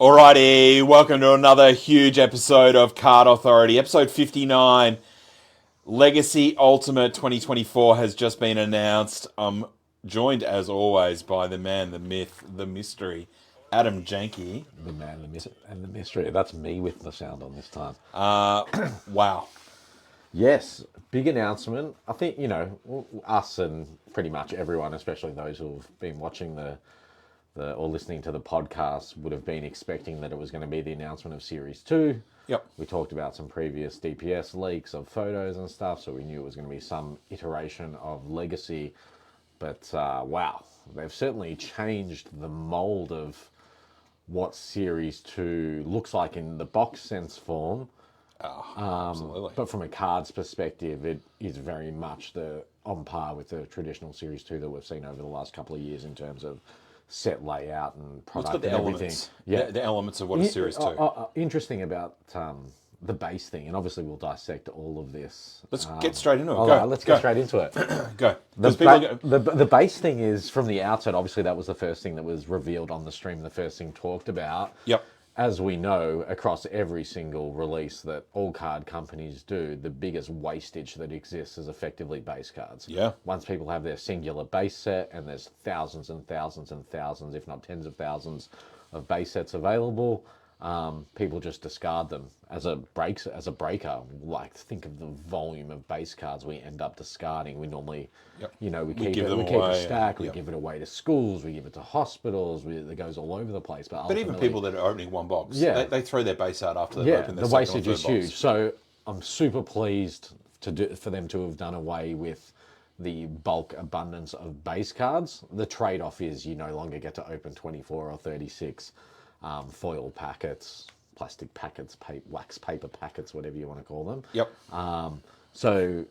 Alrighty, welcome to another huge episode of Card Authority. Episode 59, Legacy Ultimate 2024 has just been announced. I'm joined, as always, by the man, the myth, the mystery, Adam Janke. The man, and the mystery. That's me with the sound on this time. Wow. Yes, big announcement. I think, us and pretty much everyone, especially those who've been watching the or listening to the podcast, would have been expecting that it was going to be the announcement of Series 2. Yep. We talked about some previous DPS leaks of photos and stuff, so we knew it was going to be some iteration of Legacy. But wow, they've certainly changed the mold of what Series 2 looks like in the box sense form. Absolutely. But from a cards perspective, it is very much on par with the traditional Series 2 that we've seen over the last couple of years in terms of set layout and It's product got the and everything. elements. Yeah. The elements of what is Series 2. Interesting about the base thing, and obviously we'll dissect all of this. Let's get straight into it. All Go. right, let's go. get straight into it. Go. The, Because people the base thing is from the outset. Obviously, that was the first thing that was revealed on the stream. The first thing talked about. Yep. As we know, across every single release that all card companies do, the biggest wastage that exists is effectively base cards. Yeah. Once people have their singular base set, and there's thousands and thousands and thousands, if not tens of thousands, of base sets available, people just discard them as a breaker. Like, think of the volume of base cards we end up discarding. We normally, Yep. we give keep them it away, stacked. We yep. give it away to schools. We give it to hospitals. It goes all over the place. But But even people that are opening one box, Yeah. they throw their base out after they've opened their the second or wastage third is box. huge. So I'm super pleased for them to have done away with the bulk abundance of base cards. The trade-off is you no longer get to open 24 or 36 foil packets, plastic packets, wax paper packets, whatever you want to call them. Yep. So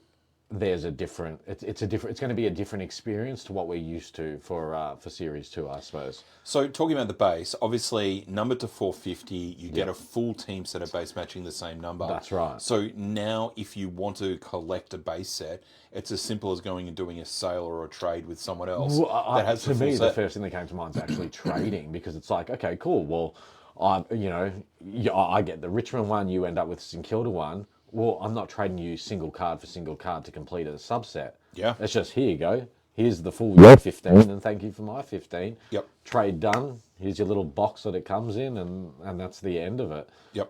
there's a different. It's going to be a different experience to what we're used to for Series 2, I suppose. So talking about the base, obviously numbered to 450, you get a full team set of base matching the same number. That's right. So now if you want to collect a base set, it's as simple as going and doing a sale or a trade with someone else that has To the full me, the set. first thing that came to mind is actually trading, because it's like, okay, cool. Well, I get the Richmond one, you end up with St Kilda one. Well, I'm not trading you single card for single card to complete a subset. Yeah. It's just, here you go. Here's the full your 15, and thank you for my 15. Yep. Trade done. Here's your little box that it comes in, and that's the end of it. Yep.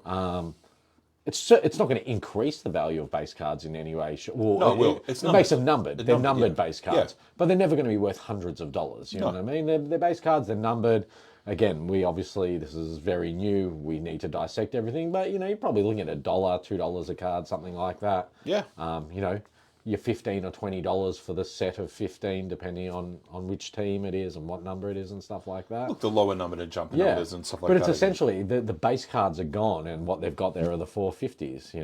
It's not going to increase the value of base cards in any way. Well, No, it will. It's It numbered. makes them numbered. They're numbered yeah. base cards, but they're never going to be worth hundreds of dollars. You know what I mean? They're base cards. They're numbered. Again, this is very new. We need to dissect everything, but you're probably looking at $1, $2 a card, something like that. Yeah. Your $15 or $20 for the set of 15, depending on which team it is and what number it is and stuff like that. Look, the lower number to jump numbers and stuff like But that. it's essentially the base cards are gone, and what they've got there are the 450s.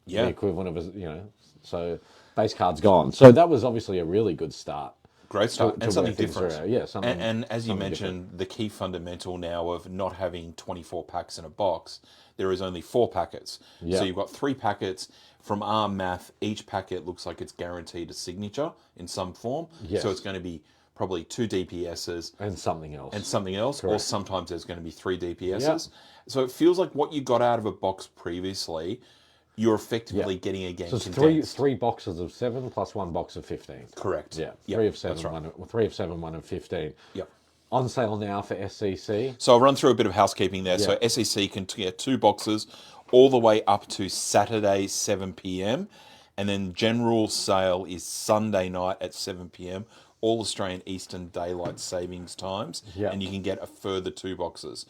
Yeah. The equivalent of so base cards gone. So that was obviously a really good start. Great start. to And something where things different. are at. Yeah, something. And as you something mentioned, the key fundamental now of not having 24 packs in a box, there is only 4 packets. Yeah. So you've got 3 packets. From our math, each packet looks like it's guaranteed a signature in some form. Yes. So it's going to be probably 2 DPSs and something else. and something else, or Correct. sometimes there's going to be 3 DPSs. So it feels like what you got out of a box previously, you're effectively getting again So it's condensed. three boxes of 7 plus 1 box of 15. Correct. Yeah, Yep, 3 of 7, that's right. 3 of 7, 1 of 15. Yep. On sale now for SCC. So I'll run through a bit of housekeeping there. So Yeah. SEC can get 2 boxes all the way up to Saturday 7 p.m. And then general sale is Sunday night at 7 p.m. All Australian Eastern Daylight Savings Times. Yeah. And you can get a further 2 boxes.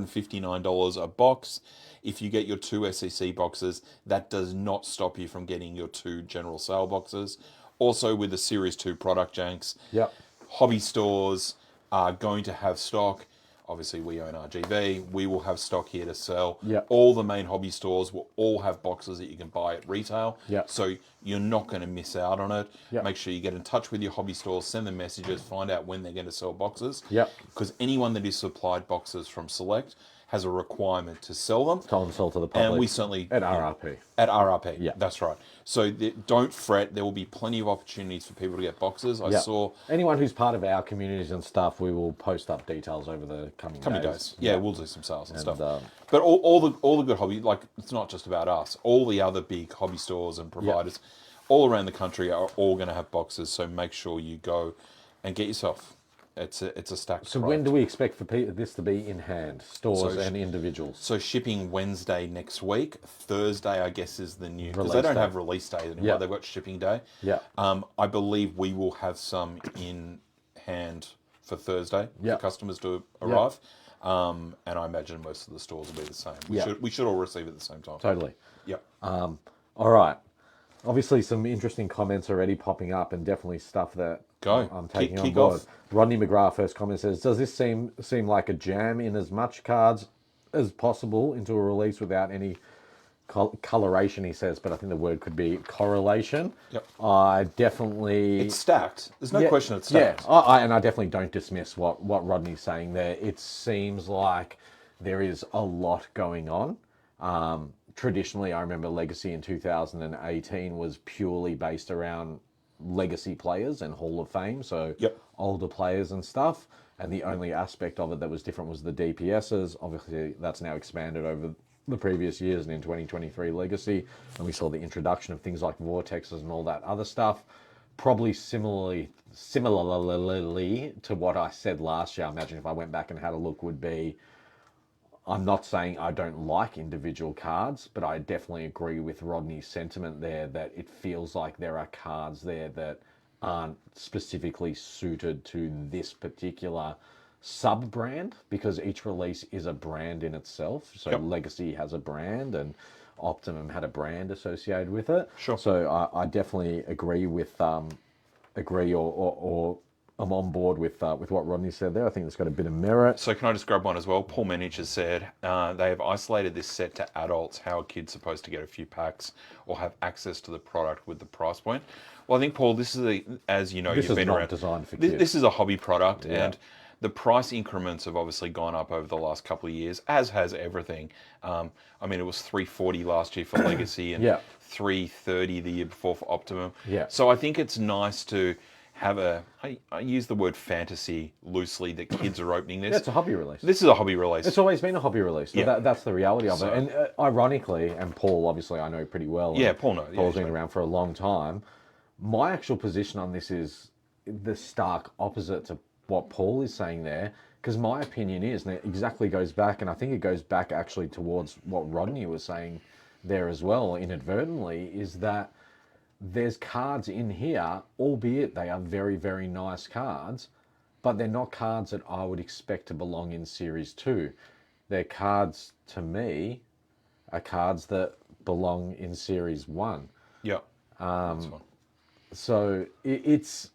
$359 a box. If you get your 2 SEC boxes, that does not stop you from getting your 2 general sale boxes. Also with the Series 2 product, Janks, Yep. hobby stores are going to have stock. Obviously, we own RGB. We will have stock here to sell. Yep. All the main hobby stores will all have boxes that you can buy at retail. Yep. So you're not going to miss out on it. Yep. Make sure you get in touch with your hobby stores, send them messages, find out when they're going to sell boxes. Yep. Because anyone that is supplied boxes from Select has a requirement to sell them. Tell them sell to the public. And we certainly at RRP. At RRP, Yeah. that's right. So don't fret. There will be plenty of opportunities for people to get boxes. I saw anyone who's part of our communities and stuff. We will post up details over the coming days. Yeah, we'll do some sales and stuff. um, But all the good hobby, like it's not just about us. All the other big hobby stores and providers all around the country are all going to have boxes. So make sure you go and get yourself. It's a stacked. So product. when do we expect for this to be in hand, stores and individuals? So shipping Wednesday next week. Thursday, I guess, is the new, because they Release don't day. have release day anymore. Yeah. They've got shipping day. Yeah. I believe we will have some in hand for Thursday Yeah. for customers to arrive. And I imagine most of the stores will be the same. We should all receive it at the same time. Totally. Yep. All right. Obviously, some interesting comments already popping up, and definitely stuff that I'm taking on board. Off. Rodney McGrath first comment says, "Does this seem like a jam in as much cards as possible into a release without any coloration?" He says, but I think the word could be correlation. Yep. I definitely. It's stacked. There's no question it's stacked. Yeah, I definitely don't dismiss what Rodney's saying there. It seems like there is a lot going on. Traditionally, I remember Legacy in 2018 was purely based around legacy players and Hall of Fame, so older players and stuff. And the only aspect of it that was different was the DPSs. Obviously, that's now expanded over the previous years, and in 2023 Legacy, and we saw the introduction of things like vortexes and all that other stuff. Probably similarly to what I said last year. I imagine if I went back and had a look, would be, I'm not saying I don't like individual cards, but I definitely agree with Rodney's sentiment there that it feels like there are cards there that aren't specifically suited to this particular sub-brand, because each release is a brand in itself. So Legacy has a brand and Optimum had a brand associated with it. Sure. So I definitely agree with, or I'm on board with what Rodney said there. I think it's got a bit of merit. So can I just grab one as well? Paul Menich has said they have isolated this set to adults. How are kids supposed to get a few packs or have access to the product with the price point? Well, I think, Paul, this is as you know, you've been around. Designed for kids. This is a hobby product, and the price increments have obviously gone up over the last couple of years, as has everything. I mean, it was $340 last year for Legacy and $330 the year before for Optimum. Yeah. So I think it's nice to have I use the word fantasy loosely, that kids are opening this. Yeah, it's a hobby release. This is a hobby release. It's always been a hobby release. So Yeah. that's the reality of it. And ironically, and Paul, obviously, I know pretty well. Yeah, Paul knows. Paul's been around for a long time. My actual position on this is the stark opposite to what Paul is saying there, because my opinion is, and it exactly goes back, and I think it goes back actually towards what Rodney was saying there as well, inadvertently, is that there's cards in here, albeit they are very, very nice cards, but they're not cards that I would expect to belong in Series 2. They're cards, to me, are cards that belong in Series 1. Yeah. That's fine. So it's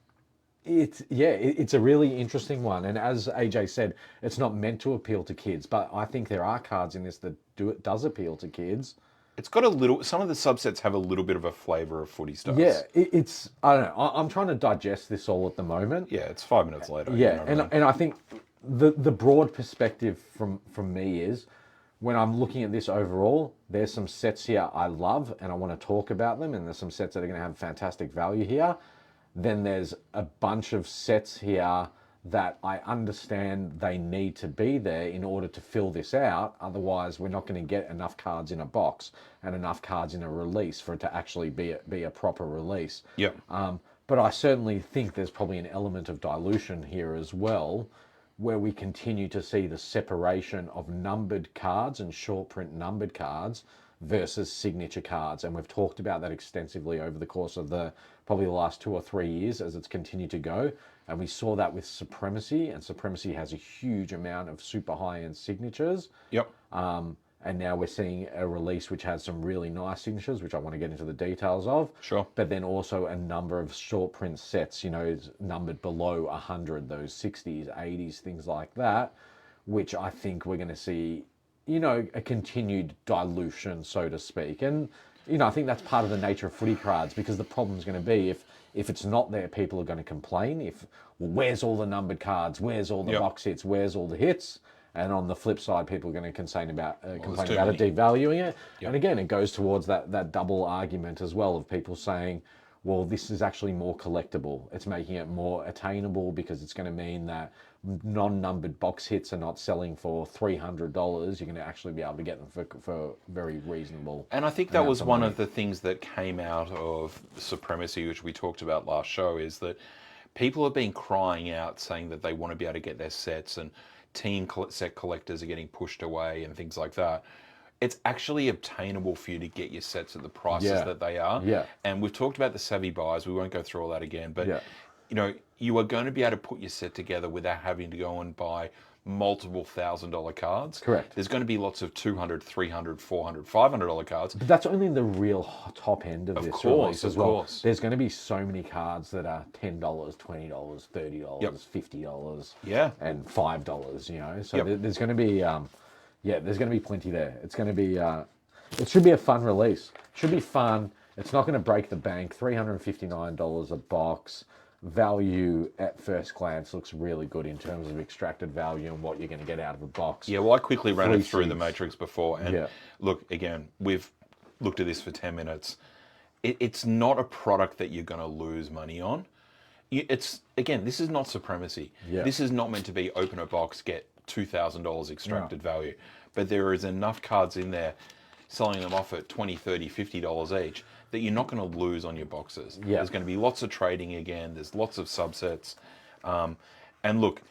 a really interesting one. And as AJ said, it's not meant to appeal to kids, but I think there are cards in this that does appeal to kids. It's got some of the subsets have a little bit of a flavour of footy stuff. Yeah, it's, I don't know, I'm trying to digest this all at the moment. Yeah, it's 5 minutes later. Yeah, and I think the broad perspective from me is, when I'm looking at this overall, there's some sets here I love and I want to talk about them, and there's some sets that are going to have fantastic value here. Then there's a bunch of sets here that I understand they need to be there in order to fill this out. Otherwise, we're not going to get enough cards in a box and enough cards in a release for it to actually be a proper release. Yep. But I certainly think there's probably an element of dilution here as well, where we continue to see the separation of numbered cards and short print numbered cards versus signature cards. And we've talked about that extensively over the course of probably the last 2 or 3 years as it's continued to go. And we saw that with Supremacy, and Supremacy has a huge amount of super high-end signatures. Yep. And now we're seeing a release which has some really nice signatures, which I want to get into the details of. Sure. But then also a number of short print sets, numbered below 100, those 60s, 80s, things like that, which I think we're going to see, a continued dilution, so to speak. And, I think that's part of the nature of footy cards, because the problem's going to be if it's not there, people are going to complain. Where's all the numbered cards? Where's all the box hits? Where's all the hits? And on the flip side, people are going to complain about it too devaluing it. And again, it goes towards that double argument as well of people saying, well, this is actually more collectible. It's making it more attainable because it's going to mean that non-numbered box hits are not selling for $300. You're going to actually be able to get them for very reasonable. And I think that was one of the things that came out of Supremacy, which we talked about last show, is that people have been crying out saying that they want to be able to get their sets, and team set collectors are getting pushed away and things like that. It's actually obtainable for you to get your sets at the prices that they are. Yeah. And we've talked about the savvy buyers. We won't go through all that again, but Yeah. you are going to be able to put your set together without having to go and buy multiple $1,000 cards. Correct. There's going to be lots of $200, $300, $400, $500 cards. But that's only the real top end of this release as well. There's going to be so many cards that are $10, $20, $30, $50, and $5. So there's going to be, there's going to be plenty there. It's going to be, it should be a fun release. It should be fun. It's not going to break the bank. $359 a box. Value at first glance looks really good in terms of extracted value and what you're going to get out of a box. Yeah, well, I quickly ran it through the Matrix before, and look, again, we've looked at this for 10 minutes. It's not a product that you're going to lose money on. This is not Supremacy. Yeah. This is not meant to be open a box, get $2,000 extracted value. But there is enough cards in there selling them off at $20, $30, $50 each that you're not going to lose on your boxes. Yeah. There's going to be lots of trading again. There's lots of subsets. And look,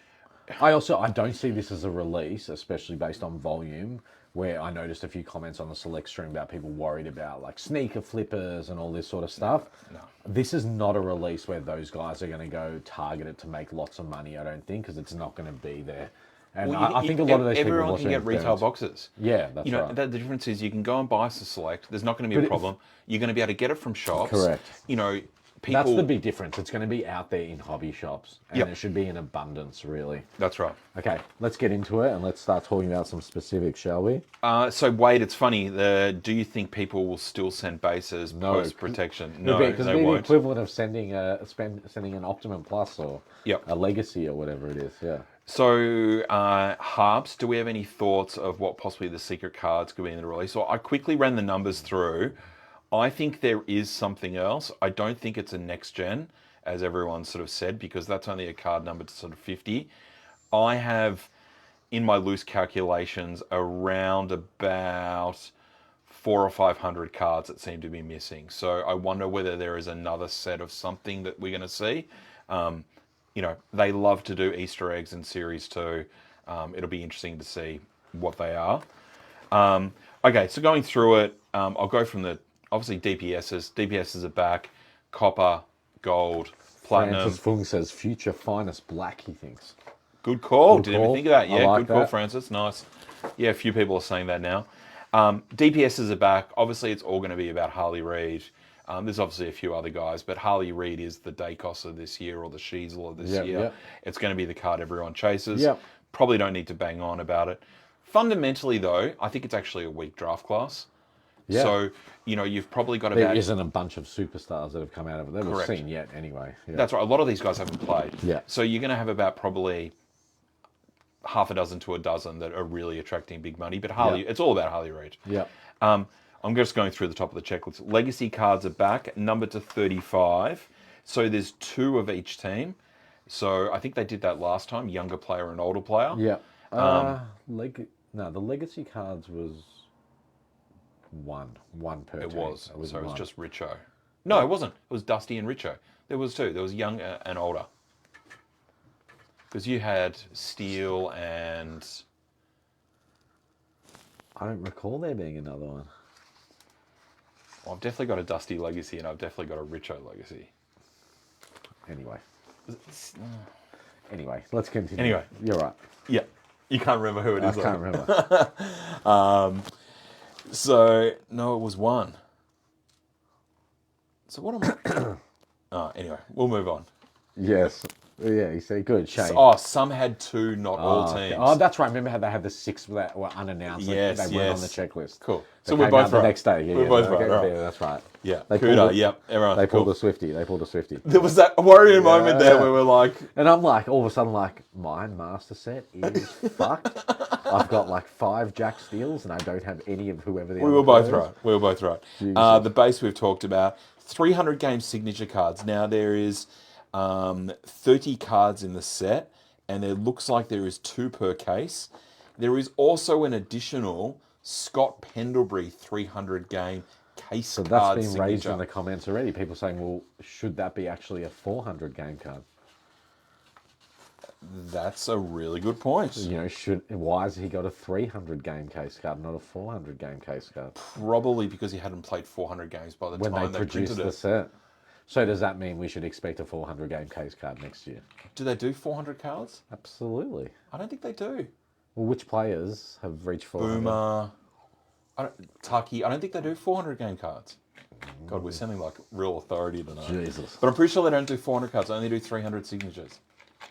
I don't see this as a release, especially based on volume, where I noticed a few comments on the Select stream about people worried about like sneaker flippers and all this sort of stuff. No. This is not a release where those guys are going to go target it to make lots of money, I don't think, because it's not going to be there. And I think a lot of those people everyone can get retail boxes. Yeah, that's right. The difference is you can go and buy us a Select. There's not going to be a problem. You're going to be able to get it from shops. Correct. People. That's the big difference. It's going to be out there in hobby shops, and it should be in abundance, really. That's right. Okay, let's get into it and let's start talking about some specifics, shall we? So Wade, it's funny. Do you think people will still send bases post protection? No, because they it'd be won't. the equivalent of sending an Optimum Plus or a Legacy or whatever it is. Yeah. So, Harps, do we have any thoughts of what possibly the secret cards could be in the release? So I quickly ran the numbers through. I think there is something else. I don't think it's a next gen, as everyone sort of said, because that's only a card number to sort of 50. I have, in my loose calculations, around about 400 or 500 cards that seem to be missing. So I wonder whether there is another set of something that we're going to see. They love to do Easter eggs in Series 2. It'll be interesting to see what they are. Okay, so going through it, I'll go from obviously DPSs. DPSs are back. Copper, gold, platinum. Francis Fung says future finest black, he thinks. Good call. Didn't even think of that. Yeah, like good call, Francis. Nice. Yeah, a few people are saying that now. DPSs are back. Obviously, it's all going to be about Harley Reid. There's obviously a few other guys, but Harley Reid is the Dacos of this year or the Sheasel of this year. Yep. It's going to be the card everyone chases. Yep. Probably don't need to bang on about it. Fundamentally, though, I think it's actually a weak draft class. Yeah. So, you've probably got There isn't a bunch of superstars that have come out of it that we've Correct. seen yet anyway. Yeah. That's right. A lot of these guys haven't played. Yeah. So you're going to have about probably half a dozen to a dozen that are really attracting big money. But it's all about Harley Reid. Yeah. I'm just going through the top of the checklist. Legacy cards are back, numbered to 35. So there's 2 of each team. So I think they did that last time, younger player and older player. Yeah. The Legacy cards was one per It team. was. So it was just Richo. No, it wasn't. It was Dusty and Richo. There was 2. There was young and older. Because you had Steel and... I don't recall there being another one. Well, I've definitely got a Dusty Legacy and I've definitely got a Richo Legacy. Anyway, let's continue. Anyway. You're right. Yeah. You can't remember who it is. I can't remember. So, no, it was 1. So what am I... Anyway, we'll move on. Yes. Yeah, he said good. Shane. Oh, some had 2, not all Okay. teams. Oh, that's right. Remember how they had the 6 that were unannounced? Yes, they weren't on the yes. checklist. Cool. They So we're came both out right. the next day. Yeah, We're yeah, both okay, right. All right. yeah, that's right. Yeah. They Cuda. pulled, Yep. Everyone. they pulled Cool. a Swifty. They pulled a Swifty. There was that worrying moment there Yeah. where we're like, And I'm like, all of a sudden, like, my master set is fucked. I've got like 5 Jack Steels and I don't have any of whoever the we other were both players. right. We were both right. Jesus. The base we've talked about, 300 game signature cards. Now there is 30 cards in the set, and it looks like there is 2 per case. There is also an additional Scott Pendlebury 300 game case So that's card been signature. raised in the comments already. People saying, well, should that be actually a 400 game card? That's a really good point. You know, why has he got a 300 game case card, not a 400 game case card? Probably because he hadn't played 400 games by the When time they they produced printed the it. set. So does that mean we should expect a 400 game case card next year? Do they do 400 cards? Absolutely. I don't think they do. Well, which players have reached 400? Boomer, Tucky. I don't think they do 400 game cards. God, we're sounding like real authority tonight. Jesus. But I'm pretty sure they don't do 400 cards. They only do 300 signatures.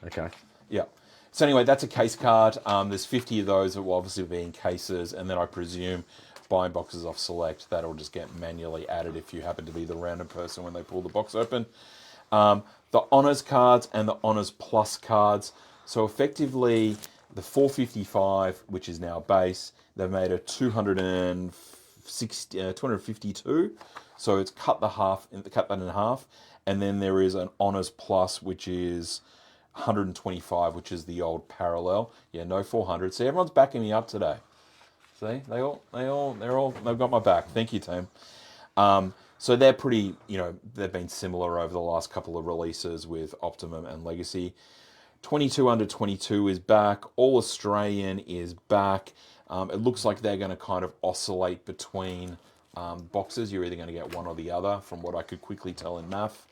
Okay. Yeah. So anyway, that's a case card. There's 50 of those that will obviously be in cases, and then I presume buying boxes off Select, that'll just get manually added if you happen to be the random person when they pull the box open. The Honours cards and the Honours Plus cards. So effectively, the 455, which is now base, they've made a 252. So it's cut that in half, and then there is an Honours Plus, which is 125, which is the old parallel. Yeah, no 400. See, everyone's backing me up today. See, they've got my back. Thank you, team. So they're pretty, they've been similar over the last couple of releases with Optimum and Legacy. 22 under 22 is back. All Australian is back. It looks like they're going to kind of oscillate between boxes. You're either going to get one or the other, from what I could quickly tell in math.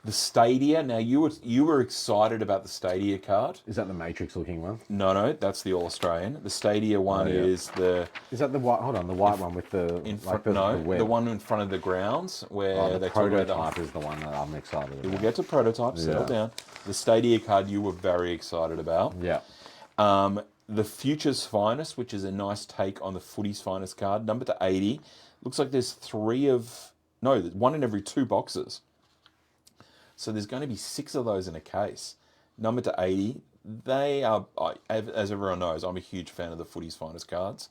The Stadia. Now you were excited about the Stadia card. Is that the Matrix looking one? No, that's the All Australian. The Stadia one is the Is that the white? Hold on, the white one with the in like front. the No, web. the one in front of the grounds where Oh, the they talk about prototype is the one that I'm excited about. We'll get to prototypes. Settle Yeah. down. The Stadia card you were very excited about. Yeah. The Future's Finest, which is a nice take on the Footy's Finest card, number to 80. Looks like there's one in every 2 boxes. So there's going to be 6 of those in a case. Number to 80. They are, as everyone knows, I'm a huge fan of the Footy's Finest cards.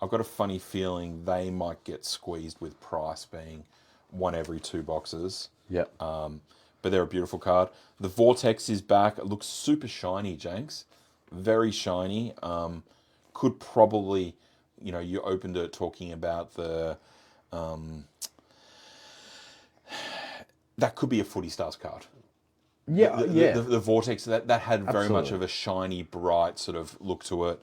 I've got a funny feeling they might get squeezed with price being 1 every 2 boxes. Yep. But they're a beautiful card. The Vortex is back. It looks super shiny, Jenks. Very shiny. Could probably, you opened it talking about the... that could be a Footy Stars card. Yeah. The Vortex, that had very much Absolutely. of a shiny, bright sort of look to it.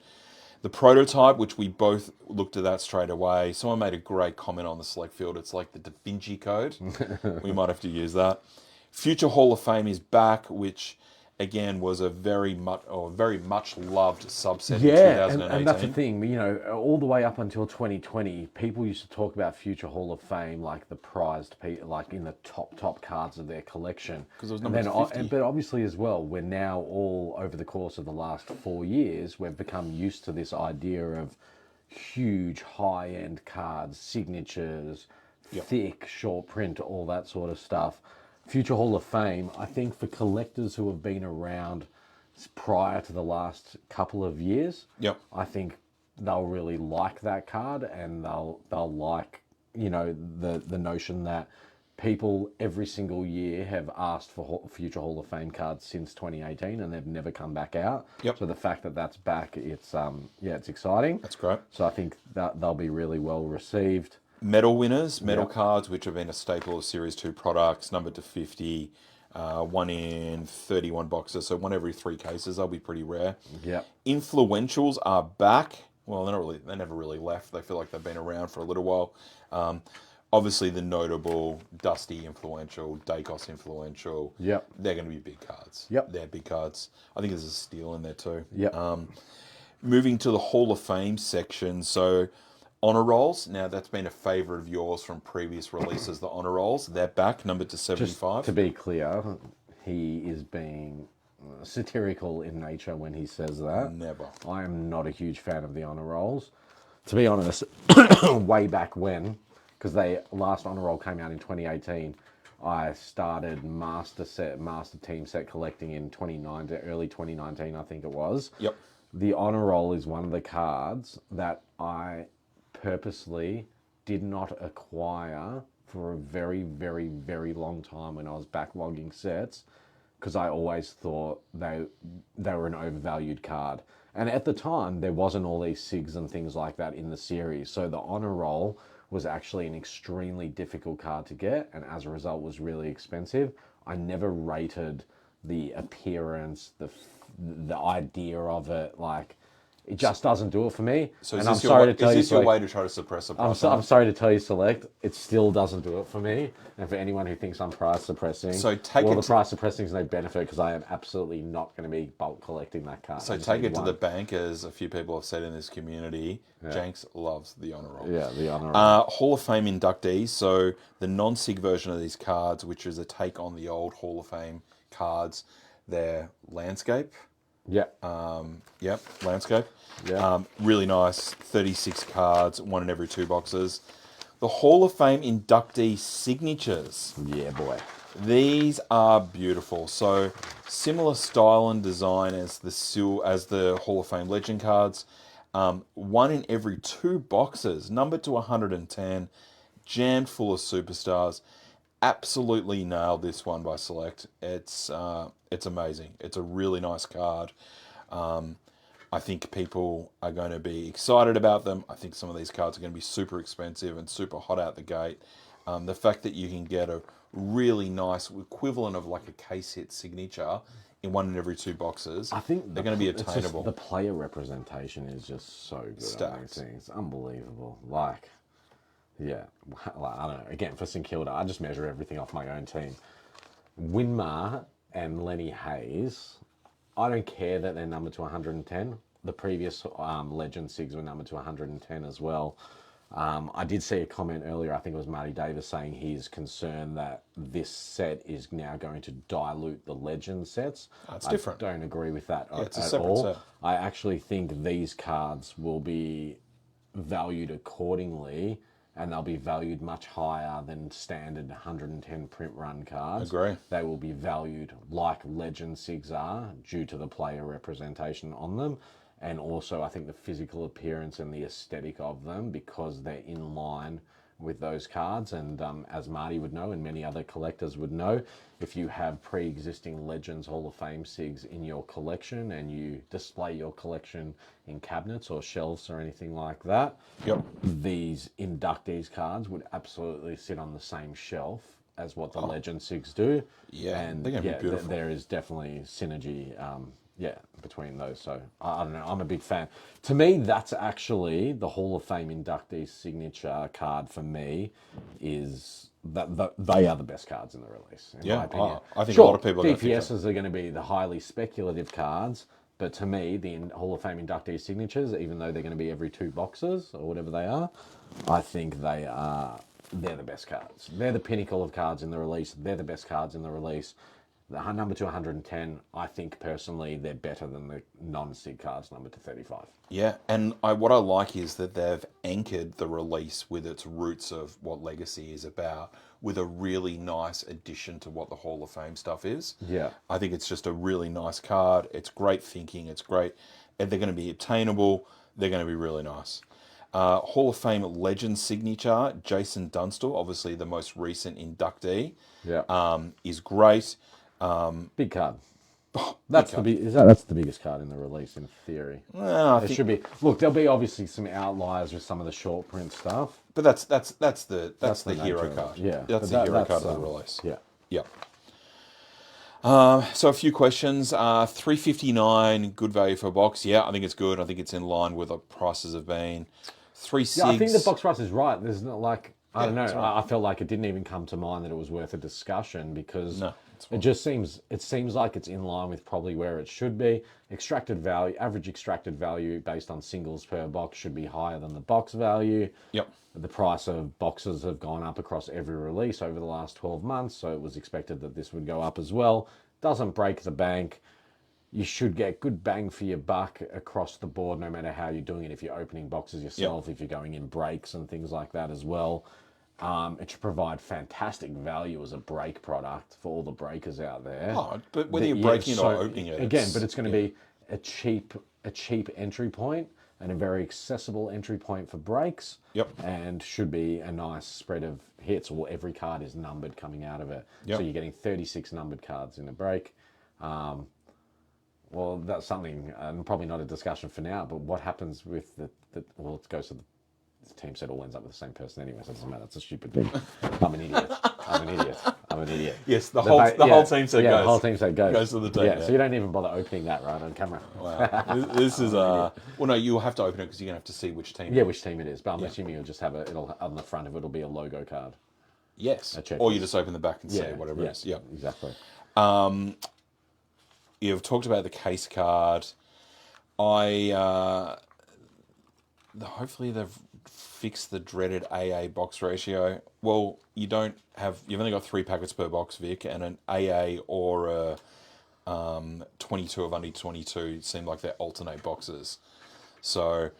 The Prototype, which we both looked at that straight away. Someone made a great comment on the select field. It's like the Da Vinci Code. We might have to use that. Future Hall of Fame is back, which again was a very much loved subset in Yeah, 2018. and that's the thing. All the way up until 2020, people used to talk about Future Hall of Fame like the prized, like in the top cards of their collection. 'Cause it was And number then, 50. But obviously as well, we're now all over the course of the last 4 years, we've become used to this idea of huge high-end cards, signatures, thick short print, all that sort of stuff. Future Hall of Fame, I think for collectors who have been around prior to the last couple of years, Yep. I think they'll really like that card, and they'll like the notion that people every single year have asked for Future Hall of Fame cards since 2018, and they've never come back out. Yep. So the fact that that's back, it's exciting. That's great. So I think that they'll be really well received. Medal winners, medal Yep. cards, which have been a staple of Series 2 products, numbered to 50, 1 in 31 boxes, so 1 every 3 cases. They'll be pretty rare. Yep. Influentials are back. Well, they never really left. They feel like they've been around for a little while. Obviously, the notable Dusty Influential, Dacos Influential. Yep. They're going to be big cards. Yep. They're big cards. I think there's a steal in there too. Yep. Moving to the Hall of Fame section, so honor rolls. Now that's been a favourite of yours from previous releases. The honor rolls, they're back, numbered to 75. Just to be clear, he is being satirical in nature when he says that. Never. I am not a huge fan of the honor rolls. To be honest, way back when, because they last honor roll came out in 2018, I started master team set collecting in 2019, early 2019, I think it was. Yep. The honor roll is one of the cards that I purposely did not acquire for a very, very, very long time when I was backlogging sets, because I always thought they were an overvalued card. And at the time, there wasn't all these SIGs and things like that in the series. So the honor roll was actually an extremely difficult card to get, and as a result was really expensive. I never rated the appearance, the idea of it. Like, it just doesn't do it for me. So and is this your way to try to suppress the price? I'm sorry to tell you, Select, it still doesn't do it for me. And for anyone who thinks I'm price suppressing, the price suppressing is no benefit, because I am absolutely not going to be bulk collecting that card. So take it to the bank, as a few people have said in this community. Yeah. Jenks loves the honor roll. Yeah, the honor roll. Hall of Fame inductees. So the non-SIG version of these cards, which is a take on the old Hall of Fame cards, they're landscape. Yep. Landscape. Yeah. Really nice. 36 cards, one in every 2 boxes. The Hall of Fame inductee signatures. Yeah, boy. These are beautiful. So similar style and design as the Hall of Fame legend cards. One in every 2 boxes, numbered to 110, jammed full of superstars. Absolutely nailed this one by Select. It's amazing. It's a really nice card. I think people are going to be excited about them. I think some of these cards are going to be super expensive and super hot out the gate. The fact that you can get a really nice equivalent of like a case hit signature in one in every 2 boxes, I think they're going to be attainable. The player representation is just so good. Stacked. On these things. Unbelievable. Like, yeah, like, I don't know. Again, for St Kilda, I just measure everything off my own team. Winmar and Lenny Hayes, I don't care that they're numbered to 110. The previous Legend SIGs were numbered to 110 as well. I did see a comment earlier, I think it was Marty Davis, saying he's concerned that this set is now going to dilute the Legend sets. That's different. I don't agree with that it's a at separate all. set. I actually think these cards will be valued accordingly, and they'll be valued much higher than standard 110 print run cards. Agree. They will be valued like Legend SIGs are, due to the player representation on them. And also, I think the physical appearance and the aesthetic of them, because they're in line with those cards. And as Marty would know, and many other collectors would know, if you have pre-existing Legends Hall of Fame SIGs in your collection and you display your collection in cabinets or shelves or anything like that, Yep. these inductees cards would absolutely sit on the same shelf as what the Legend SIGs do. Yeah, and they're going to be beautiful. There is definitely synergy. Between those. So I don't know. I'm a big fan. To me, that's actually the Hall of Fame inductee signature card for me. Is that they are the best cards in the release, in my opinion. I think a lot of people are going to think DPSs are going to be the highly speculative cards, but to me, the Hall of Fame inductee signatures, even though they're going to be every 2 boxes or whatever they are, I think they're the best cards. They're the pinnacle of cards in the release. They're the best cards in the release. The number to 110, I think personally they're better than the non-SIG cards number to 35. Yeah, and what I like is that they've anchored the release with its roots of what Legacy is about, with a really nice addition to what the Hall of Fame stuff is. Yeah. I think it's just a really nice card. It's great thinking. It's great. And they're going to be obtainable. They're going to be really nice. Hall of Fame legend signature, Jason Dunstall, obviously the most recent inductee, is great. Big card. That's the biggest card in the release in theory. Well, it should be. Look, there'll be obviously some outliers with some of the short print stuff. But that's the hero card. Yeah, that's the hero card of the release. Yeah. Yep. So a few questions. $3.59, good value for a box. Yeah, I think it's good. I think it's in line with what prices have been. $3.6. Yeah, I think the box price is right. There's not like I don't know. Right. I felt like it didn't even come to mind that it was worth a discussion because it just seems like it's in line with probably where it should be. Extracted value, average extracted value based on singles per box should be higher than the box value. Yep. The price of boxes have gone up across every release over the last 12 months, so it was expected that this would go up as well. Doesn't break the bank. you should get good bang for your buck across the board, no matter how you're doing it. If you're opening boxes yourself, if you're going in breaks and things like that as well. It should provide fantastic value as a break product for all the breakers out there. Oh, but whether you're breaking it or opening it, again, but it's going to be a cheap entry point and a very accessible entry point for breaks. Yep. And should be a nice spread of hits. Or every card is numbered coming out of it. Yep. So you're getting 36 numbered cards in a break. Well, that's something, and probably not a discussion for now. But what happens with well, it goes to the team set all ends up with the same person anyway, so it doesn't matter. It's a stupid thing. I'm an idiot. Yes, the whole team set goes. Yeah, the whole team set goes. Goes to the team. Yeah, so you don't even bother opening that right on camera. Wow. This is well, no, you'll have to open it because you're gonna have to see which team. Yeah, which team it is. But I'm assuming you'll just have it'll on the front of it'll be a logo card. Yes. Or you just open the back and see whatever it is. Yeah, exactly. You've talked about the case card. Hopefully they've fixed the dreaded AA box ratio. Well, you've only got 3 packets per box, Vic, and an AA or a 22 of under 22 seem like they're alternate boxes. So,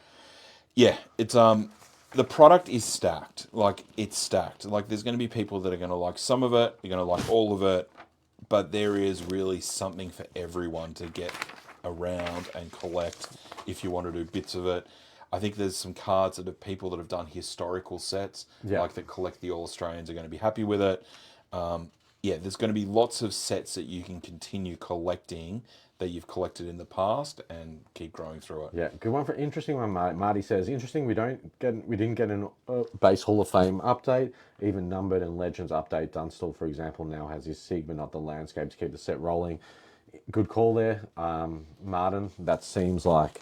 yeah, it's the product is stacked. Like, it's stacked. Like, there's going to be people that are going to like some of it, you're going to like all of it, but there is really something for everyone to get around and collect if you want to do bits of it. I think there's some cards that have people that have done historical sets, like that collect the All-Australians are going to be happy with it. There's going to be lots of sets that you can continue collecting that you've collected in the past and keep growing through it. Yeah, good one. Interesting one. Marty says, interesting. We didn't get an base Hall of Fame update, even numbered and legends update. Dunstall, for example, now has his Sigma, not the landscape, to keep the set rolling. Good call there, Martin. That seems like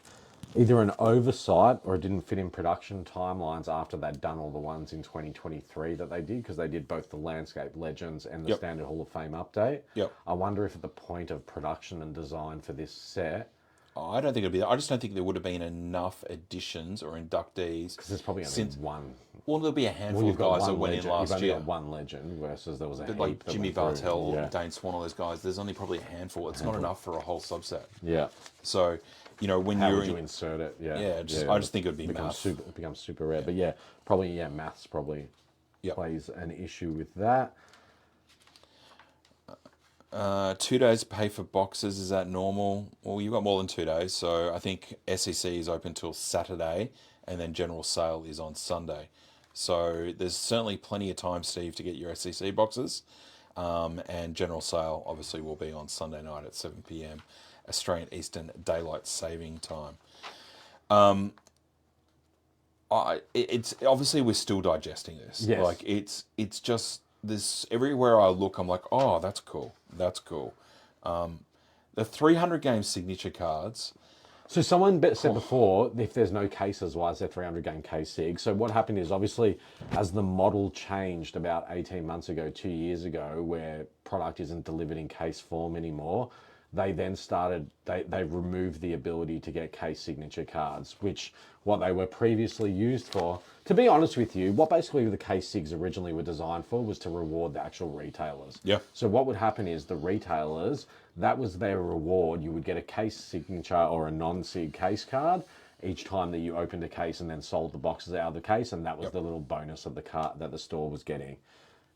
either an oversight or it didn't fit in production timelines after they'd done all the ones in 2023 that they did, because they did both the Landscape Legends and the Standard Hall of Fame update. Yep. I wonder if at the point of production and design for this set... I don't think it'd be that. I just don't think there would have been enough additions or inductees. Because there's probably only one... Well, there'll be a handful of guys that went in last year. You've only got one legend versus there was a heap like Jimmy Bartell, yeah. Dane Swan, all those guys. There's only probably a handful. It's not enough for a whole subset. Yeah. So, when how would you insert it? I just think it would be math. It becomes super rare. But maths probably plays an issue with that. 2 days to pay for boxes, is that normal? Well, you've got more than 2 days, so I think SEC is open till Saturday, and then general sale is on Sunday. So there's certainly plenty of time, Steve, to get your SEC boxes, and general sale obviously will be on Sunday night at 7 p.m. Australian Eastern Daylight Saving Time. It's obviously we're still digesting this. Yes. Like it's just this. Everywhere I look, I'm like, oh, that's cool. That's cool. The 300 game signature cards. So someone said before, if there's no cases, why is there 300 game case sig? So what happened is, obviously, as the model changed about 18 months ago, 2 years ago, where product isn't delivered in case form anymore, they then started, they removed the ability to get case signature cards, which what they were previously used for. To be honest with you, what basically the case sigs originally were designed for was to reward the actual retailers. Yeah. So what would happen is the retailers, that was their reward. You would get a case signature or a non-sig case card each time that you opened a case and then sold the boxes out of the case, and that was the little bonus of the card that the store was getting.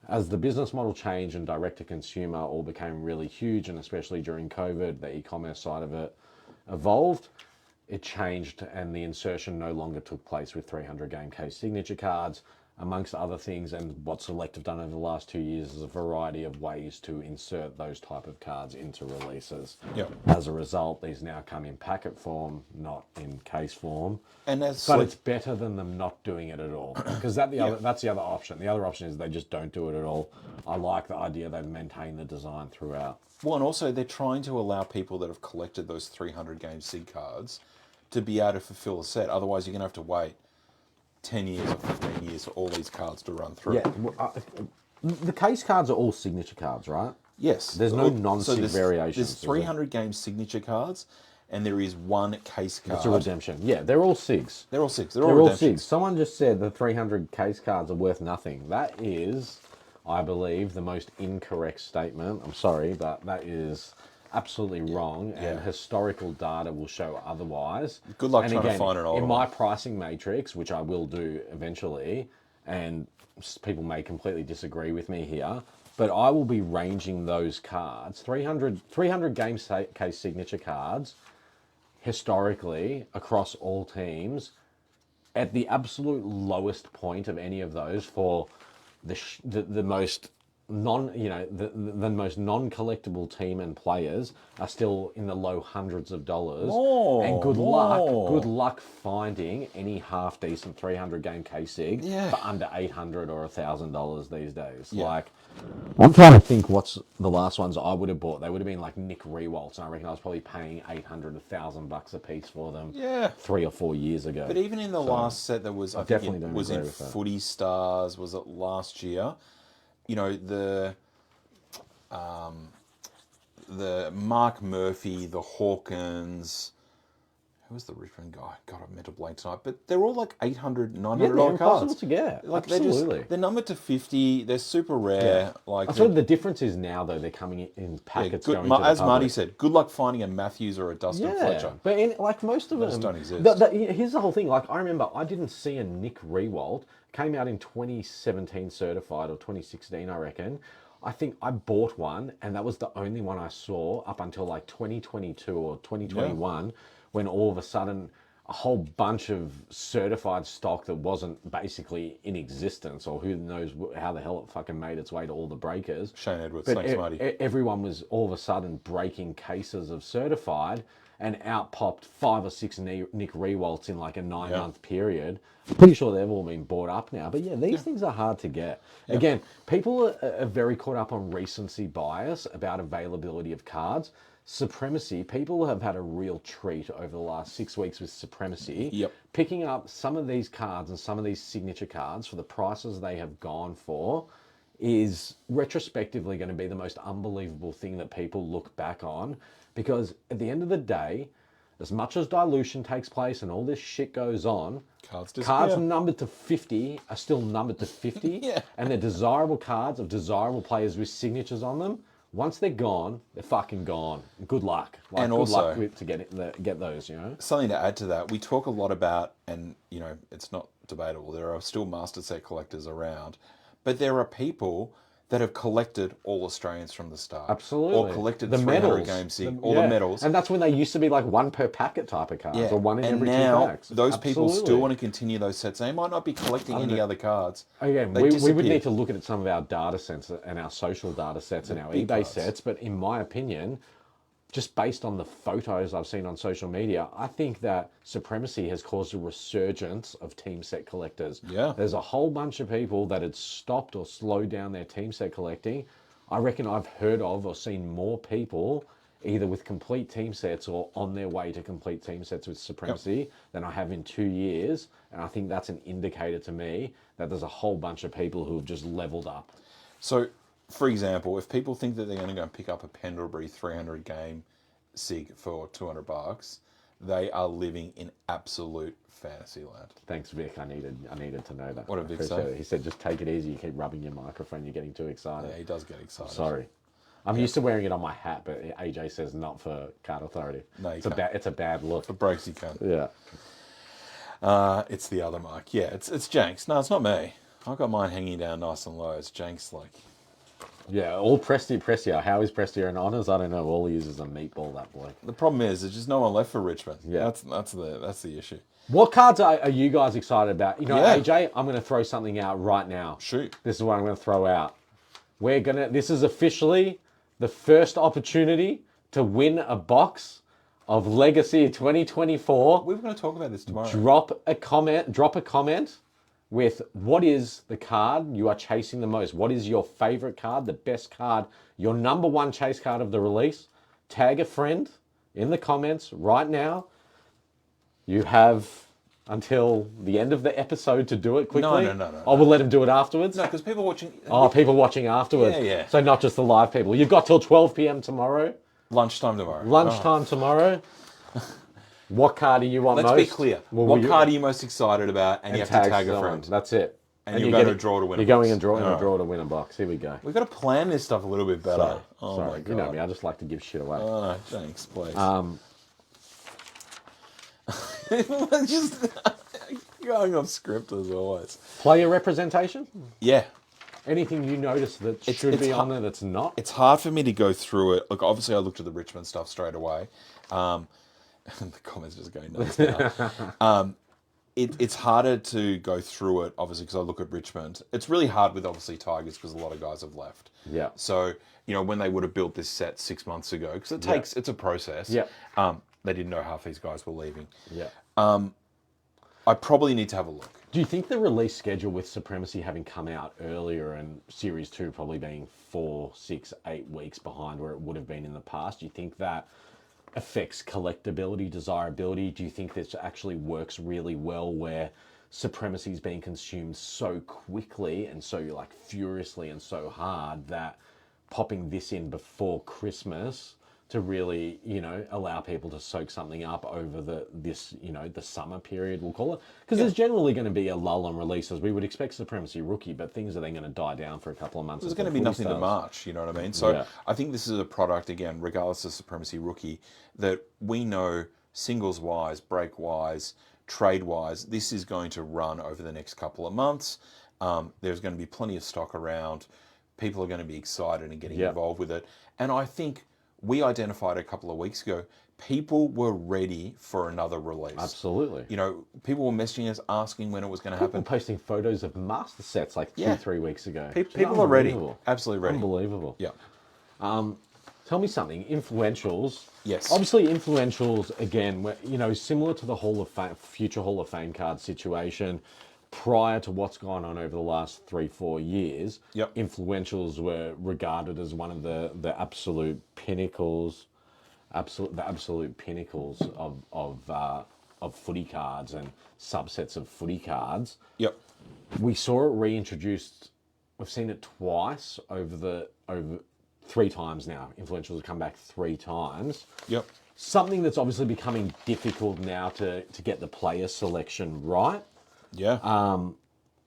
As the business model changed and direct-to-consumer all became really huge, and especially during COVID, the e-commerce side of it evolved, it changed and the insertion no longer took place with 300 game case signature cards, amongst other things. And what Select have done over the last 2 years is a variety of ways to insert those type of cards into releases. Yep. As a result, these now come in packet form, not in case form. And that's But it's better than them not doing it at all, because that's the other option. The other option is they just don't do it at all. I like the idea they've maintained the design throughout. Well, and also they're trying to allow people that have collected those 300 game SIG cards to be able to fulfill a set. Otherwise, you're going to have to wait 10 years or 15 years for all these cards to run through. Yeah, the case cards are all signature cards, right? Yes. There's no non-sig variations. There's 300 game signature cards, and there is one case card. It's a redemption. Yeah, they're all SIGs. They're all SIGs. They're all redemptions. SIGs. Someone just said the 300 case cards are worth nothing. That is, I believe, the most incorrect statement. I'm sorry, but that is absolutely wrong, and Yeah. historical data will show otherwise. Good luck And trying to again, find an older in my one. pricing matrix, which I will do eventually, and people may completely disagree with me here, but I will be ranging those cards, 300 game case signature cards, historically across all teams, at the absolute lowest point of any of those for the most the most non-collectible team and players are still in the low hundreds of dollars. And good luck finding any half decent 300 game K-Sig Yeah. for under $800 or $1,000 these days. Yeah. Like, I'm trying to think what's the last ones I would have bought. They would have been like Nick Rewaltz, and I reckon I was probably paying $800 $1,000 a piece for them. Yeah. 3 or 4 years ago. But even in the last set that was, I think definitely it don't was agree in with that. Footy Stars, was it last year? You know, the Mark Murphy, the Hawkins, who was the Richmond guy? God, I meant to blank tonight. But they're all like $800, $900 Yeah, they're impossible cards. to get. Like Absolutely. they're numbered to 50. They're super rare. Like I suppose the difference is now, though, they're coming in packets good, going to the as Marty public. said, good luck finding a Matthews or a Dustin Fletcher. But like most of them just don't exist. Here's the whole thing. Like, I remember I didn't see a Nick Rewald. Came out in 2017 certified, or 2016, I reckon. I think I bought one, and that was the only one I saw up until like 2022 or 2021, when all of a sudden a whole bunch of certified stock that wasn't basically in existence, or who knows how the hell it fucking made its way to all the breakers. Shane Edwards, But thanks, Marty. everyone was all of a sudden breaking cases of certified, and out popped 5 or 6 Nick Rewalts in like a 9-month period. I'm pretty sure they've all been bought up now. But yeah, these things are hard to get. Again, people are very caught up on recency bias about availability of cards. Supremacy, people have had a real treat over the last 6 weeks with Supremacy. Yep. Picking up some of these cards and some of these signature cards for the prices they have gone for is retrospectively going to be the most unbelievable thing that people look back on, because at the end of the day, as much as dilution takes place and all this shit goes on, Cards cards disappear. numbered to 50 are still numbered to 50. Yeah. And they're desirable cards of desirable players with signatures on them. Once they're gone, they're fucking gone. Good luck. Like, And good also- luck to get those, you know? Something to add to that, we talk a lot about, and you know, it's not debatable, there are still master set collectors around, but there are people that have collected all Australians from the start. Absolutely. Or collected the 300 medals. games, the Yeah. medals. And that's when they used to be like 1 per packet type of cards, Yeah. or 1 in and every 2 now packs. those people still Absolutely. want to continue those sets. They might not be collecting any other cards. Again, They we would disappear. need to look at some of our data sets and our social data sets and our big eBay cards. sets, but in my opinion, just based on the photos I've seen on social media, I think that Supremacy has caused a resurgence of team set collectors. Yeah. There's a whole bunch of people that had stopped or slowed down their team set collecting. I reckon I've heard of or seen more people either with complete team sets or on their way to complete team sets with Supremacy than I have in 2 years. And I think that's an indicator to me that there's a whole bunch of people who have just leveled up. So, for example, if people think that they're going to go and pick up a Pendlebury 300 game SIG for $200, they are living in absolute fantasy land. Thanks, Vic. I needed to know that. What did Vic Appreciate say? it. He said, just take it easy. You keep rubbing your microphone. You're getting too excited. Yeah, he does get excited. Sorry. I'm used to wearing it on my hat, but AJ says not for Card Authority. No, you it's a bad look. For breaks, he can. Yeah. It's the other Mark. Yeah, it's Janks. No, it's not me. I've got mine hanging down nice and low. It's Janks, like... Yeah, all Prestia. How is Prestia in honours? I don't know. All he uses a meatball, that boy. The problem is, there's just no one left for Richmond. Yeah. That's the issue. What cards are you guys excited about? You know, Yeah. AJ, I'm going to throw something out right now. Shoot. This is what I'm going to throw out. This is officially the first opportunity to win a box of Legacy 2024. We were going to talk about this tomorrow. Drop a comment with what is the card you are chasing the most. What is your favorite card, the best card, your number one chase card of the release? Tag a friend in the comments right now. You have until the end of the episode to do it quickly. No. I will let him do it afterwards. No, because people watching... Oh, people watching afterwards. Yeah. So not just the live people. You've got till 12 p.m. tomorrow. Lunchtime tomorrow. Lunchtime tomorrow. What card do you want Let's most? be clear. Well, What card are you most excited about? And you have to tag a someone. friend. That's it. And you're going to draw to win a You're box. going and draw in All a right. draw to win a box. Here we go. We've got to plan this stuff a little bit better. Sorry, My God. you know me. I just like to give shit away. Oh, no, thanks, please. Just going off script as always. Player representation? Yeah. Anything you notice that should it's be hu- on there that's not? It's hard for me to go through it. Look, obviously, I looked at the Richmond stuff straight away. The comments just going nuts now. It's harder to go through it, obviously, because I look at Richmond. It's really hard with, obviously, Tigers because a lot of guys have left. Yeah. So, when they would have built this set 6 months ago, because it's a process. Yeah. They didn't know half these guys were leaving. Yeah. I probably need to have a look. Do you think the release schedule with Supremacy having come out earlier and Series 2 probably being 4, 6, 8 weeks behind where it would have been in the past, do you think that affects collectability, desirability? Do you think this actually works really well where Supremacy is being consumed so quickly and so like furiously and so hard that popping this in before Christmas to really, allow people to soak something up over the summer period, we'll call it? Because there's generally going to be a lull on releases. We would expect Supremacy Rookie, but things are then going to die down for a couple of months. There's going to be nothing to March, you know what I mean? So I think this is a product, again, regardless of Supremacy Rookie, that we know singles-wise, break-wise, trade-wise, this is going to run over the next couple of months. There's going to be plenty of stock around. People are going to be excited and getting involved with it. And I think we identified a couple of weeks ago, people were ready for another release. Absolutely. People were messaging us asking when it was going to happen. Posting photos of master sets like 2-3 weeks ago. People are ready. Absolutely ready. Unbelievable. Yeah. Tell me something. Influentials. Yes. Obviously, influentials again. Similar to the Hall of Fame, future Hall of Fame card situation. Prior to what's gone on over the last 3-4 years, influentials were regarded as one of the absolute pinnacles, the absolute pinnacles of footy cards and subsets of footy cards. Yep. We saw it reintroduced. We've seen it twice over 3 times now. Influentials have come back 3 times. Yep. Something that's obviously becoming difficult now to get the player selection right. Yeah.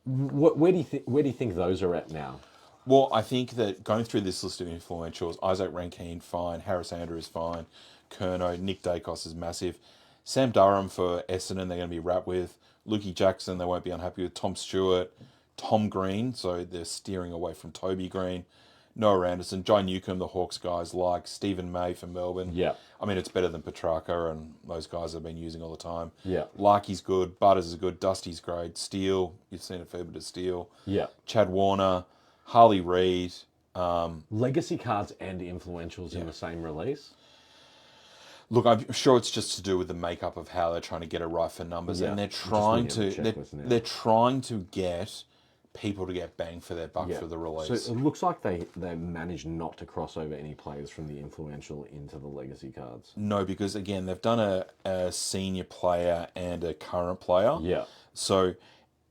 Where do you think those are at now? Well, I think that going through this list of influentials, Isaac Rankine, fine. Harris Andrews, fine. Kerno, Nick Dacos is massive. Sam Durham for Essendon, they're going to be wrapped with. Lukey Jackson, they won't be unhappy with. Tom Stewart, Tom Green, so they're steering away from Toby Green. Noah Anderson, Jai Newcomb, the Hawks guys like. Stephen May for Melbourne. Yeah. I mean, it's better than Petrarca and those guys have been using all the time. Yeah. Larky's good. Butters is good. Dusty's great. Steele, you've seen a fair bit of Steele. Yeah. Chad Warner, Harley Reid. Legacy cards and influentials in the same release? Look, I'm sure it's just to do with the makeup of how they're trying to get it right for numbers, and they're trying to get people to get bang for their buck for the release. So it looks like they managed not to cross over any players from the influential into the legacy cards. No, because again, they've done a senior player and a current player. Yeah. So,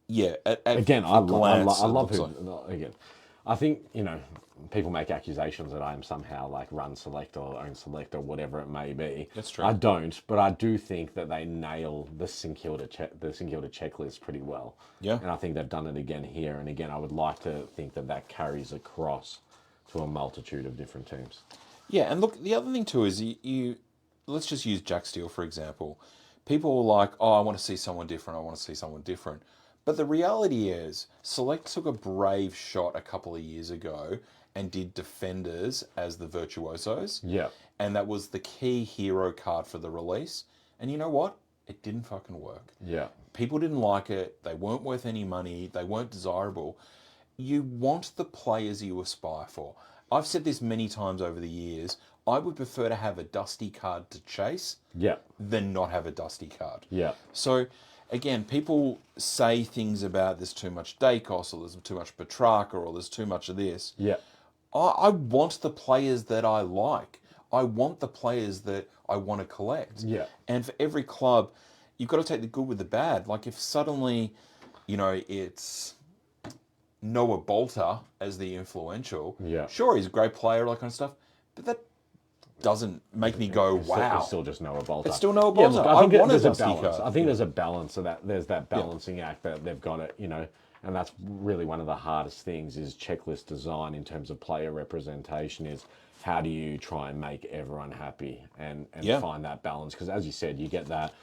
yeah. Again, I love who. Like. Again, I think people make accusations that I am somehow like run select or own select or whatever it may be. That's true. I don't, but I do think that they nail the St Kilda checklist pretty well. Yeah. And I think they've done it again here. And again, I would like to think that carries across to a multitude of different teams. Yeah, and look, the other thing too is you let's just use Jack Steele for example. People are like, oh, I want to see someone different. I want to see someone different. But the reality is, Select took a brave shot a couple of years ago and did Defenders as the Virtuosos. Yeah. And that was the key hero card for the release. And you know what? It didn't fucking work. Yeah. People didn't like it. They weren't worth any money. They weren't desirable. You want the players you aspire for. I've said this many times over the years. I would prefer to have a dusty card to chase than not have a dusty card. Yeah. So, again, people say things about there's too much Dacos or there's too much Petrarca or there's too much of this. Yeah. I want the players that I like. I want the players that I want to collect. Yeah. And for every club, you've got to take the good with the bad. Like if suddenly, it's Noah Bolter as the influential. Yeah. Sure, he's a great player, all that kind of stuff. But doesn't make me go, wow. It's still just Noah Bolter. It's still Noah Yeah, Bolter. look, I think want a there's a Dusty balance. card. I think there's a balance of that. There's that balancing act that they've got to, and that's really one of the hardest things is checklist design in terms of player representation is how do you try and make everyone happy and find that balance? Because as you said, you get that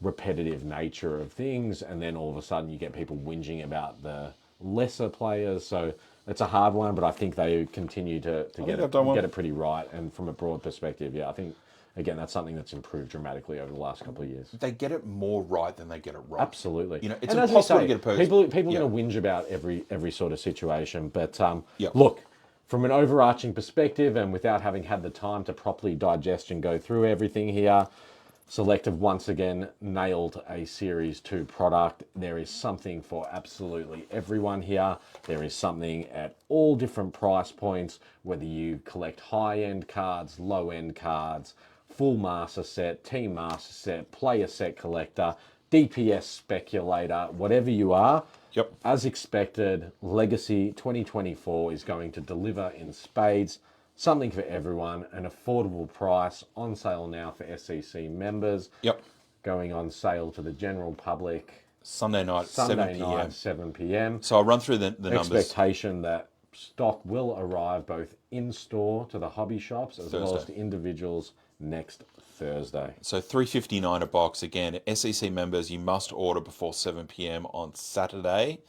repetitive nature of things, and then all of a sudden you get people whinging about the lesser players. So it's a hard one, but I think they continue to get it pretty right. And from a broad perspective, I think again that's something that's improved dramatically over the last couple of years. They get it more right than they get it wrong. Absolutely. It's and impossible to get a person. People are going to whinge about every sort of situation, but Yep. look, from an overarching perspective, and without having had the time to properly digest and go through everything here, Selective once again nailed a Series 2 product. There is something for absolutely everyone here. There is something at all different price points, whether you collect high-end cards, low-end cards, full master set, team master set, player set collector, DPS speculator, whatever you are. Yep. As expected, Legacy 2024 is going to deliver in spades. Something for everyone, an affordable price, on sale now for SEC members. Yep. Going on sale to the general public Sunday night, Sunday 7 night, p.m. 7 p.m. So I'll run through the numbers. Expectation that stock will arrive both in-store to the hobby shops as well as Thursday. to individuals next Thursday. So $3.59 a box. Again, SEC members, you must order before 7 p.m. on Saturday.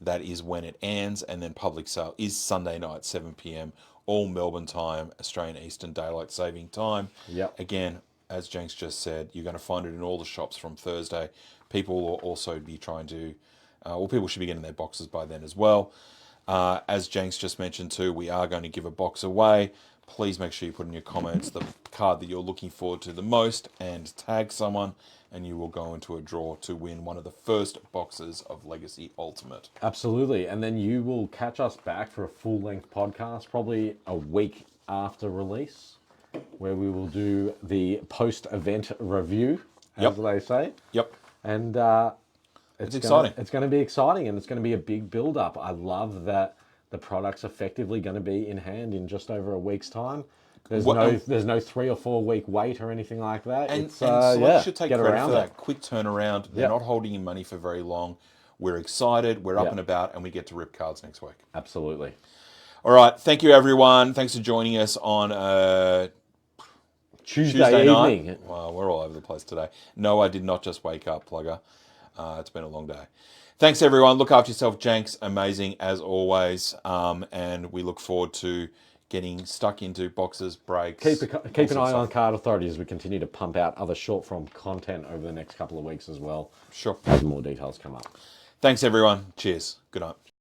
That is when it ends, and then public sale is Sunday night, 7 p.m. all Melbourne time, Australian Eastern Daylight Saving Time. Yep. Again, as Jenks just said, you're going to find it in all the shops from Thursday. People will also be trying to, people should be getting their boxes by then as well. As Jenks just mentioned too, we are going to give a box away. Please make sure you put in your comments the card that you're looking forward to the most and tag someone, and you will go into a draw to win one of the first boxes of Legacy Ultimate. Absolutely. And then you will catch us back for a full-length podcast, probably a week after release, where we will do the post-event review, as they say. Yep. And It's exciting. It's going to be exciting, and it's going to be a big build-up. I love that the product's effectively going to be in hand in just over a week's time. There's no 3 or 4 week wait or anything like that. And Select should take credit for that it. quick turnaround. They're not holding your money for very long. We're excited. We're up and about, and we get to rip cards next week. Absolutely. All right. Thank you, everyone. Thanks for joining us on Tuesday evening. Night. Wow, we're all over the place today. No, I did not just wake up, Plugger. It's been a long day. Thanks, everyone. Look after yourself, Jenks. Amazing as always. And we look forward to getting stuck into boxes, breaks. Keep an eye on Card Authority as we continue to pump out other short form content over the next couple of weeks as well. Sure. As more details come up. Thanks, everyone. Cheers. Good night.